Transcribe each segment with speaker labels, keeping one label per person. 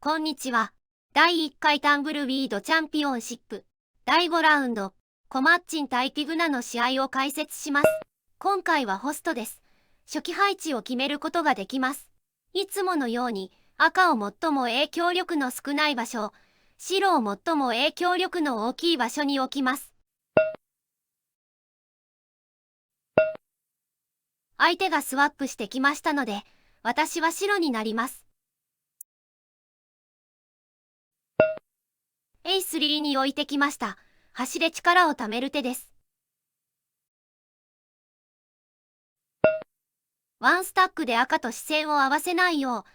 Speaker 1: こんにちは。第1回タンブルウィードチャンピオンシップ第5ラウンドコマッチン対ティグナの試合を解説します。今回はホストです。初期配置を決めることができます。いつものように赤を最も影響力の少ない場所、白を最も影響力の大きい場所に置きます。相手がスワップしてきましたので、私は白になります。A3 に置いてきました。端で力を貯める手です。ワンスタックで赤と視線を合わせないよ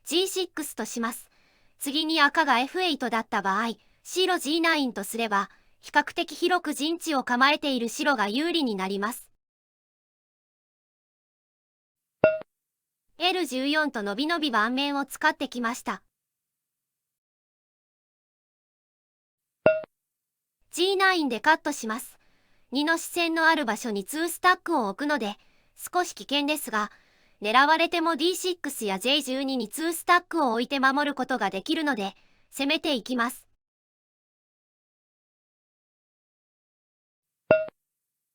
Speaker 1: う G6 とします。次に赤が F8 だった場合、白 G9 とすれば、比較的広く陣地を構えている白が有利になります。L14 と伸び伸び盤面を使ってきました。G9 でカットします。2の視線のある場所に2スタックを置くので、少し危険ですが、狙われても D6 や J12 に2スタックを置いて守ることができるので、攻めていきます。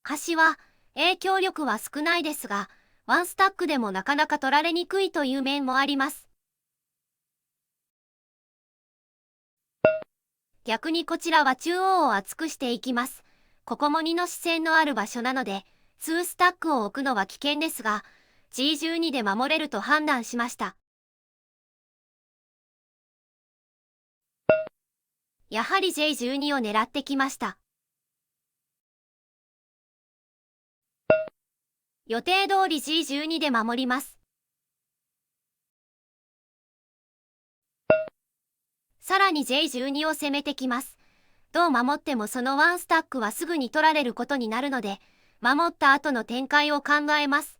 Speaker 1: 端は影響力は少ないですが、ワンスタックでもなかなか取られにくいという面もあります。逆にこちらは中央を厚くしていきます。ここも2の視線のある場所なので、2スタックを置くのは危険ですが、G12 で守れると判断しました。やはり J12 を狙ってきました。予定通り G12 で守ります。さらに J12 を攻めてきます。どう守ってもそのワンスタックはすぐに取られることになるので、守った後の展開を考えます。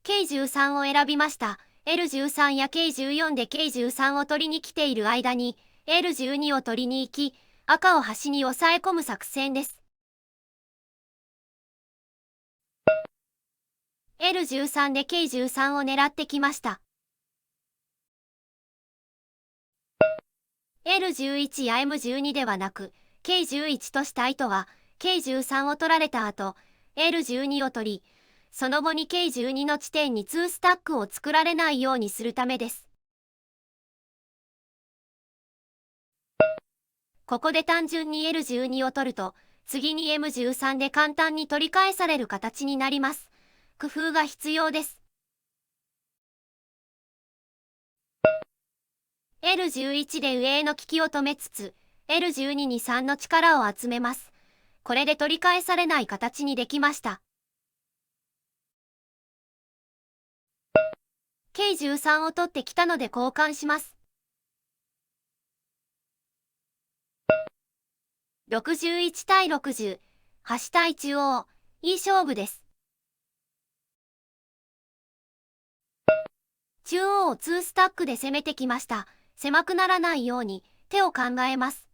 Speaker 1: K13 を選びました。L13 や K14 で K13 を取りに来ている間に L12 を取りに行き、赤を端に抑え込む作戦です。L13 で K13 を狙ってきました。L11 や M12 ではなく K11 とした意図は K13 を取られた後 L12 を取り、その後に K12 の地点に2スタックを作られないようにするためです。ここで単純に L12 を取ると、次に M13 で簡単に取り返される形になります。工夫が必要です。L11 で上への利きを止めつつ、L12 に3の力を集めます。これで取り返されない形にできました。K13 を取ってきたので交換します。61対60、端対中央、いい勝負です。中央を2スタックで攻めてきました。狭くならないように手を考えます。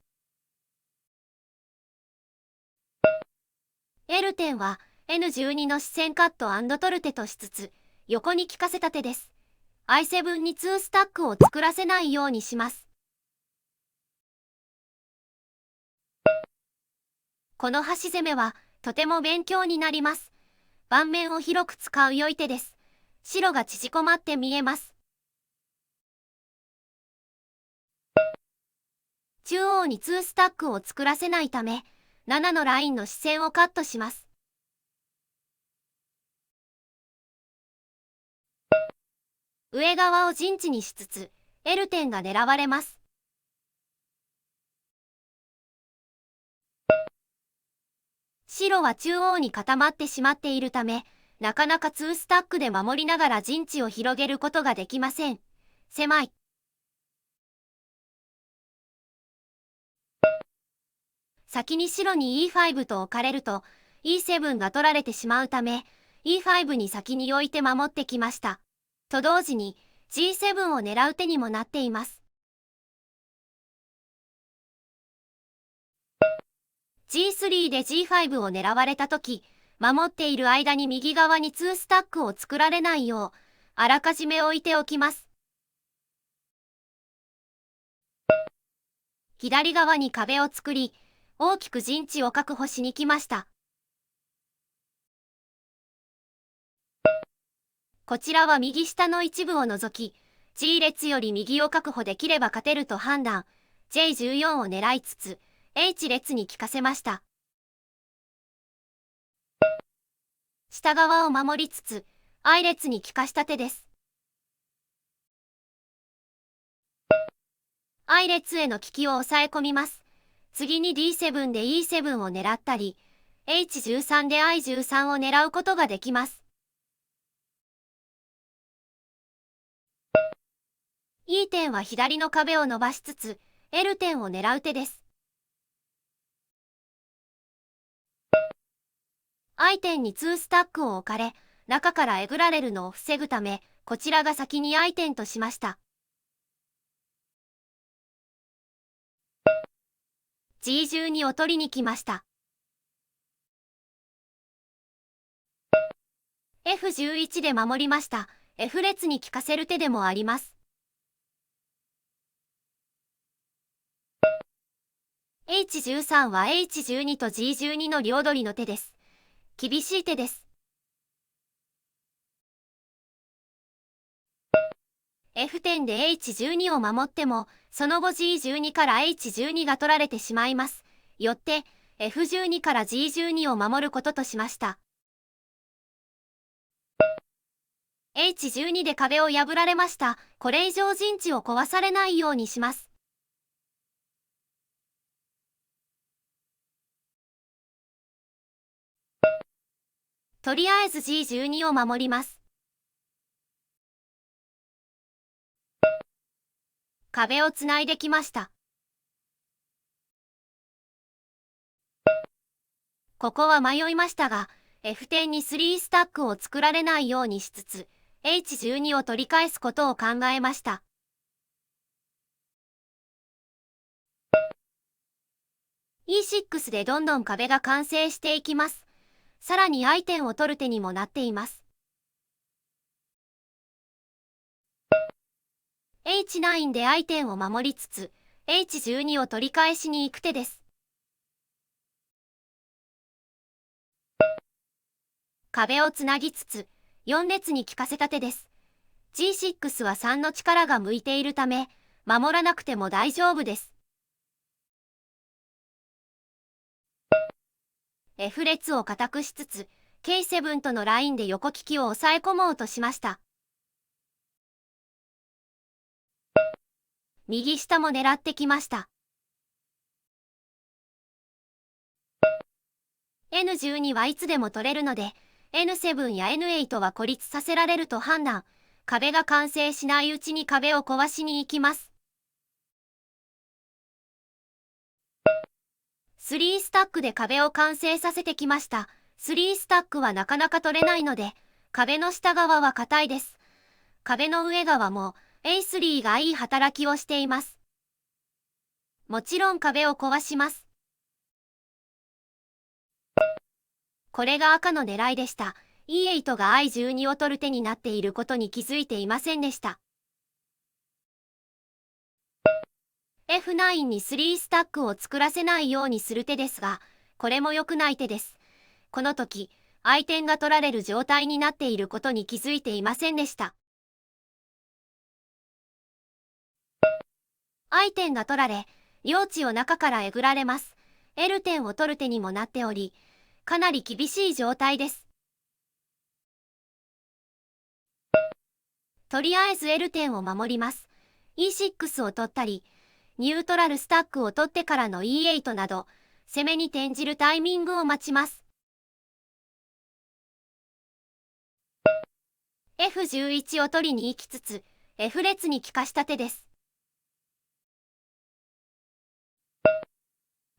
Speaker 1: L 点は N12 の視線カット&取る手としつつ、横に効かせた手です。I7 に2スタックを作らせないようにします。この端攻めはとても勉強になります。盤面を広く使う良い手です。白が縮こまって見えます。中央に2スタックを作らせないため、7のラインの視線をカットします。上側を陣地にしつつ、L 点が狙われます。白は中央に固まってしまっているため、なかなか2スタックで守りながら陣地を広げることができません。狭い。先に白に E5 と置かれると E7 が取られてしまうため E5 に先に置いて守ってきました。と同時に G7 を狙う手にもなっています。G3 で G5 を狙われたとき、守っている間に右側に2スタックを作られないよう、あらかじめ置いておきます。左側に壁を作り、大きく陣地を確保しに来ました。こちらは右下の一部を除き、G 列より右を確保できれば勝てると判断、J14 を狙いつつ、H 列に効かせました。下側を守りつつ、I 列に効かした手です。I 列への利きを抑え込みます。次に D7 で E7 を狙ったり、H13 で I13 を狙うことができます。E 点は左の壁を伸ばしつつ、L 点を狙う手です。I 点に2スタックを置かれ、中からえぐられるのを防ぐため、こちらが先に I 点としました。G12 を取りに来ました。F11 で守りました。F 列に効かせる手でもあります。H13 は H12 と G12 の両取りの手です。厳しい手です。F 点で H12 を守っても、その後 G12 から H12 が取られてしまいます。よって、F12 から G12 を守ることとしました。H12 で壁を破られました。これ以上陣地を壊されないようにします。とりあえず G12 を守ります。壁をつないできました。ここは迷いましたが、F 点に3スタックを作られないようにしつつ、H12 を取り返すことを考えました。E6 でどんどん壁が完成していきます。さらに I 点を取る手にもなっています。H9 で I 点を守りつつ、H12 を取り返しに行く手です。壁をつなぎつつ、4列に効かせた手です。G6 は3の力が向いているため、守らなくても大丈夫です。F 列を固くしつつ、K7 とのラインで横利きを抑え込もうとしました。右下も狙ってきました。N12 はいつでも取れるので、N7 や N8 は孤立させられると判断。壁が完成しないうちに壁を壊しに行きます。3スタックで壁を完成させてきました。3スタックはなかなか取れないので、壁の下側は硬いです。壁の上側も A3 がいい働きをしています。もちろん壁を壊します。これが赤の狙いでした。E8 が I12 を取る手になっていることに気づいていませんでした。F9 に3スタックを作らせないようにする手ですが、これも良くない手です。この時、I 点が取られる状態になっていることに気づいていませんでした。I 点が取られ、領地を中からえぐられます。L 点を取る手にもなっており、かなり厳しい状態です。とりあえず L 点を守ります。E6 を取ったり、ニュートラルスタックを取ってからの E8 など、攻めに転じるタイミングを待ちます。F11 を取りに行きつつ、F 列に利かした手です。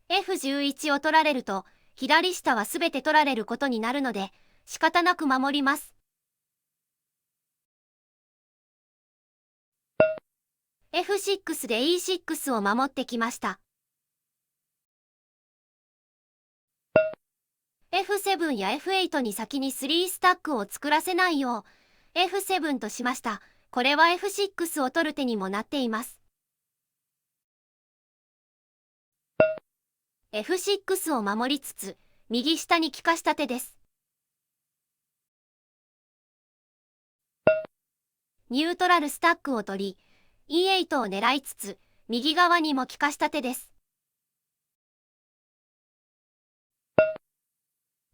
Speaker 1: F11 を取られると、左下はすべて取られることになるので、仕方なく守ります。F6 で E6 を守ってきました。F7 や F8 に先に3スタックを作らせないよう F7 としました。これは F6 を取る手にもなっています。F6 を守りつつ、右下に利かした手です。ニュートラルスタックを取り、E8 を狙いつつ、右側にも利かした手です。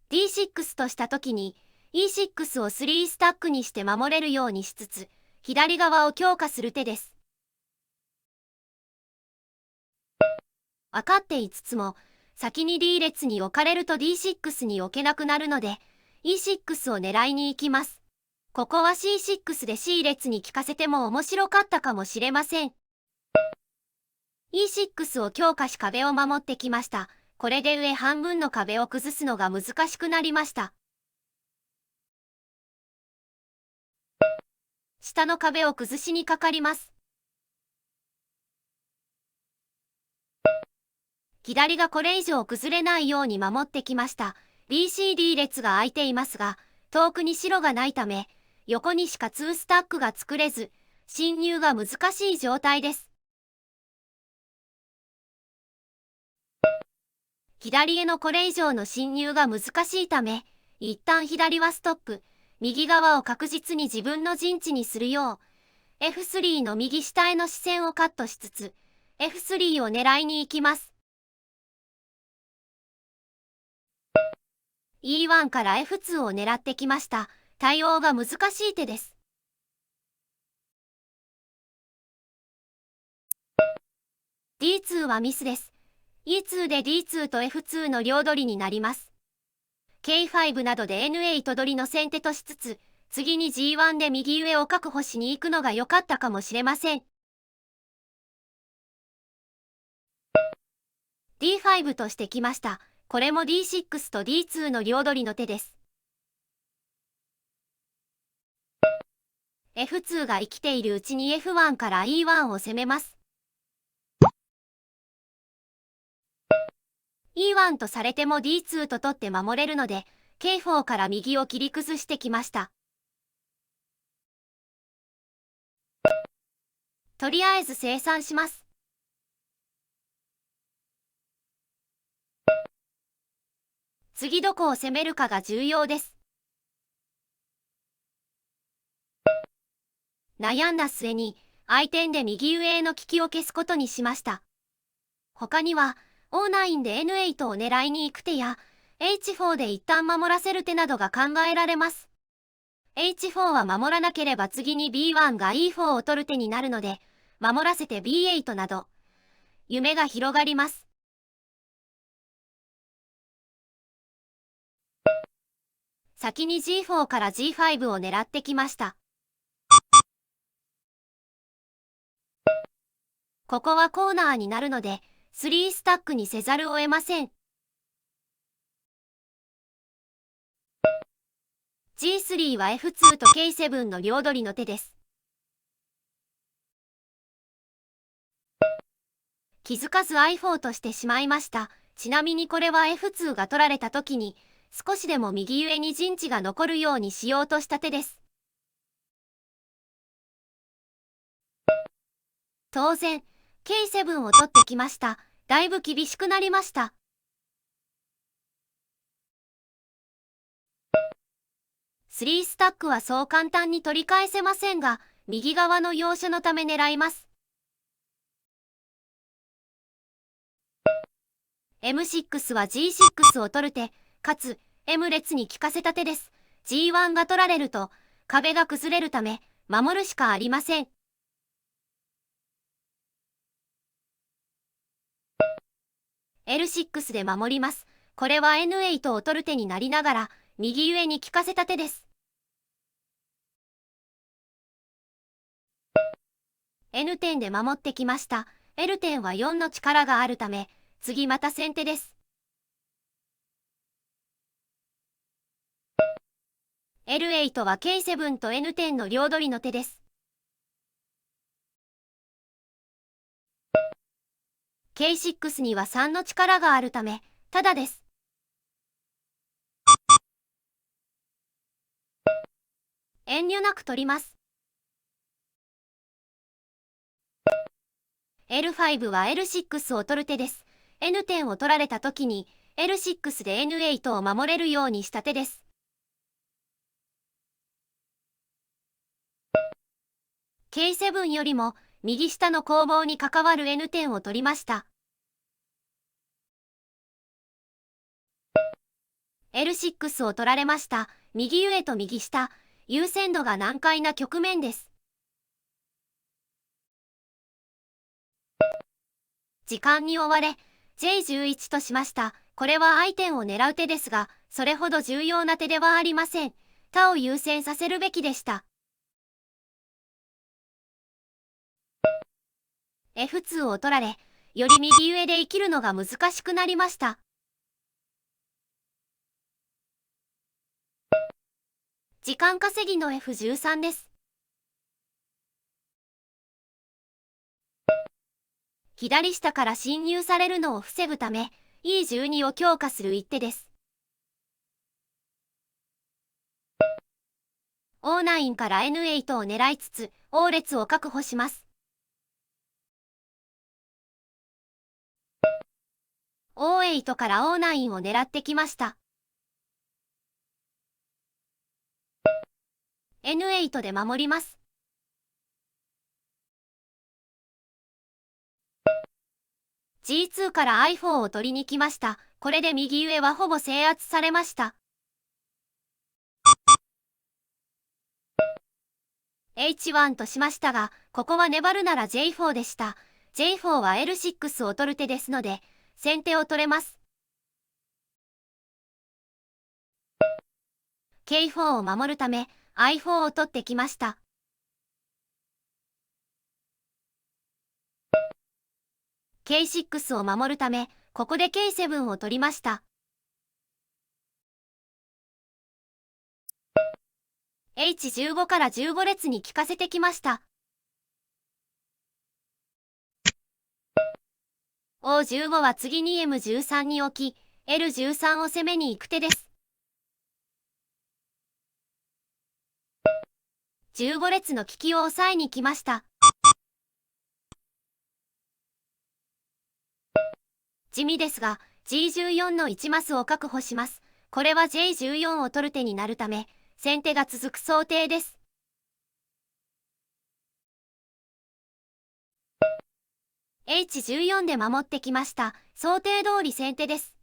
Speaker 1: D6 とした時に、E6 を3スタックにして守れるようにしつつ、左側を強化する手です。分かっていつつも、先に D 列に置かれると D6 に置けなくなるので、E6 を狙いに行きます。ここは C6 で C 列に効かせても面白かったかもしれません。E6 を強化し壁を守ってきました。これで上半分の壁を崩すのが難しくなりました。下の壁を崩しにかかります。左がこれ以上崩れないように守ってきました。BCD 列が空いていますが、遠くに白がないため、横にしか2スタックが作れず、侵入が難しい状態です。左へのこれ以上の侵入が難しいため、一旦左はストップ、右側を確実に自分の陣地にするよう、F3 の右下への視線をカットしつつ、F3 を狙いに行きます。E1 から F2 を狙ってきました。対応が難しい手です。D2 はミスです。E2 で D2 と F2 の両取りになります。K5 などで N8 取りの先手としつつ、次に G1 で右上を確保しに行くのが良かったかもしれません。D5 としてきました。これも D6 と D2 の両取りの手です。F2 が生きているうちに F1 から E1 を攻めます。E1 とされても D2 と取って守れるので、K4 から右を切り崩してきました。とりあえず清算します。次どこを攻めるかが重要です。悩んだ末に、相点で右上への利きを消すことにしました。他には、O9 で N8 を狙いに行く手や、H4 で一旦守らせる手などが考えられます。H4 は守らなければ次に B1 が E4 を取る手になるので、守らせて B8 など、夢が広がります。先に G4 から G5 を狙ってきました。ここはコーナーになるので、3スタックにせざるを得ません。G3 は F2 と K7 の両取りの手です。気づかず I4 としてしまいました。ちなみにこれは F2 が取られた時に、少しでも右上に陣地が残るようにしようとした手です。当然、K7 を取ってきました。だいぶ厳しくなりました。3スタックはそう簡単に取り返せませんが、右側の要所のため狙います。M6 は G6 を取る手、かつ M 列に効かせた手です。G1 が取られると、壁が崩れるため、守るしかありません。L6 で守ります。これは N8 を取る手になりながら、右上に効かせた手です。N 点で守ってきました。L 点は4の力があるため、次また先手です。L8 は K7 と N 点の両取りの手です。K6 には3の力があるため、ただです。遠慮なく取ります。L5 は L6 を取る手です。N 点を取られた時に L6 で N8 を守れるようにした手です。K7 よりも右下の攻防に関わる N 点を取りました。L6 を取られました。右上と右下、優先度が難解な局面です。時間に追われ、J11 としました。これは相点を狙う手ですが、それほど重要な手ではありません。他を優先させるべきでした。F2 を取られ、より右上で生きるのが難しくなりました。時間稼ぎの F13 です。左下から侵入されるのを防ぐため、E12 を強化する一手です。O9 から N8 を狙いつつ、王列を確保します。O8 から O9 を狙ってきました。N8 で守ります。G2 から I4 を取りに来ました。これで右上はほぼ制圧されました。H1 としましたが、ここは粘るなら J4 でした。J4 は L6 を取る手ですので、先手を取れます。K4 を守るため、I4 を取ってきました。K6 を守るため、ここで K7 を取りました。H15 から15列に効かせてきました。O15 は次に M13 に置き、L13 を攻めに行く手です。15列の利きを抑えに来ました。地味ですが、G14 の1マスを確保します。これは J14 を取る手になるため、先手が続く想定です。H14 で守ってきました。想定通り先手です。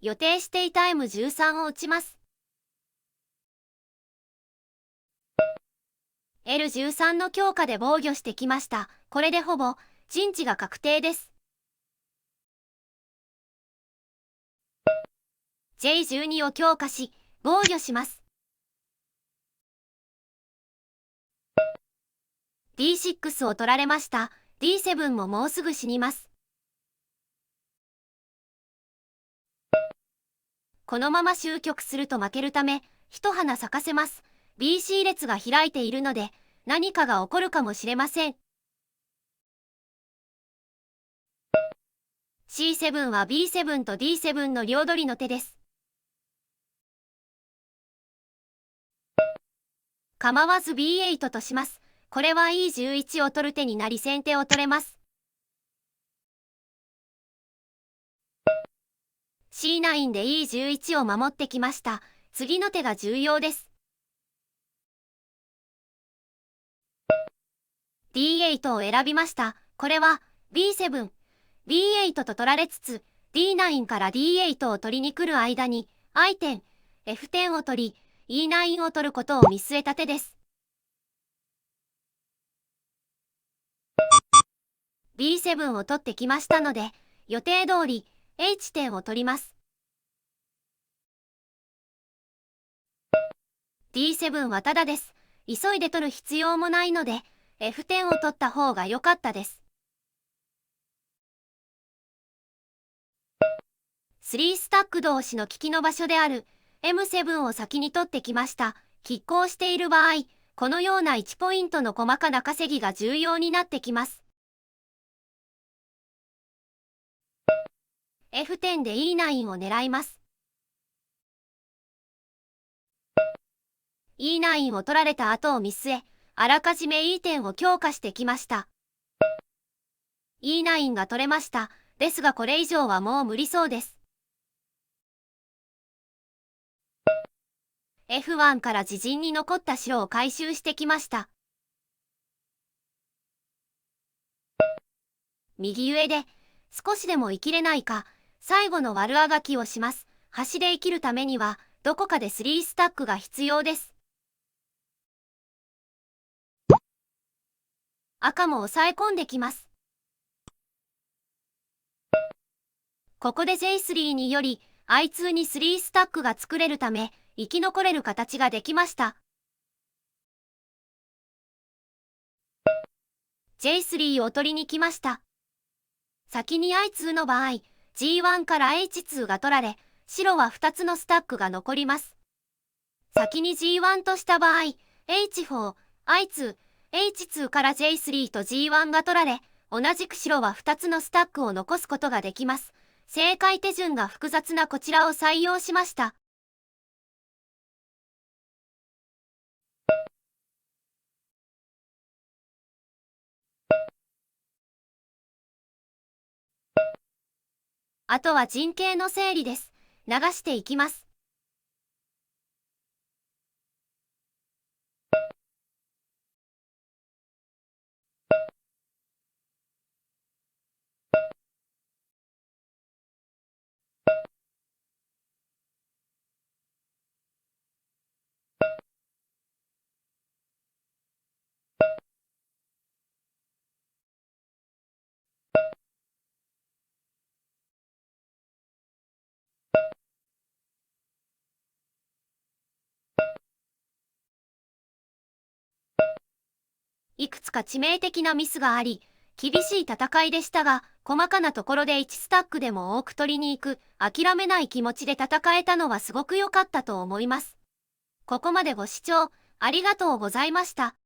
Speaker 1: 予定していた M13 を打ちます。L13 の強化で防御してきました。これでほぼ陣地が確定です。J12 を強化し、防御します。D6 を取られました。D7 ももうすぐ死にます。このまま終局すると負けるため、一花咲かせます。BC 列が開いているので、何かが起こるかもしれません。C7 は B7 と D7 の両取りの手です。構わず B8 とします。これは E11 を取る手になり先手を取れます。C9 で E11 を守ってきました。次の手が重要です。D8 を選びました。これは B7、B8 と取られつつ D9 から D8 を取りに来る間に I 点、F 点を取り E9 を取ることを見据えた手です。B7 を取ってきましたので予定通り H 点を取ります。D7 はただです。急いで取る必要もないので F 点を取った方が良かったです。3スタック同士の利きの場所である M7 を先に取ってきました。拮抗している場合、このような1ポイントの細かな稼ぎが重要になってきます。F 点で E9 を狙います。E9 を取られた後を見据え、あらかじめ E 点を強化してきました。E9 が取れました。ですがこれ以上はもう無理そうです。F1 から自陣に残った白を回収してきました。右上で少しでも生きれないか、最後の悪あがきをします。端で生きるためにはどこかで3スタックが必要です。赤も抑え込んできます。ここで J3 により I2 に3スタックが作れるため生き残れる形ができました。J3 を取りに来ました。先に I2 の場合 G1 から H2 が取られ、白は2つのスタックが残ります。先に G1 とした場合 H4、I2、H2 から J3 と G1 が取られ、同じく白は2つのスタックを残すことができます。正解手順が複雑なこちらを採用しました。あとは陣形の整理です。流していきます。いくつか致命的なミスがあり、厳しい戦いでしたが、細かなところで1スタックでも多く取りに行く、諦めない気持ちで戦えたのはすごく良かったと思います。ここまでご視聴ありがとうございました。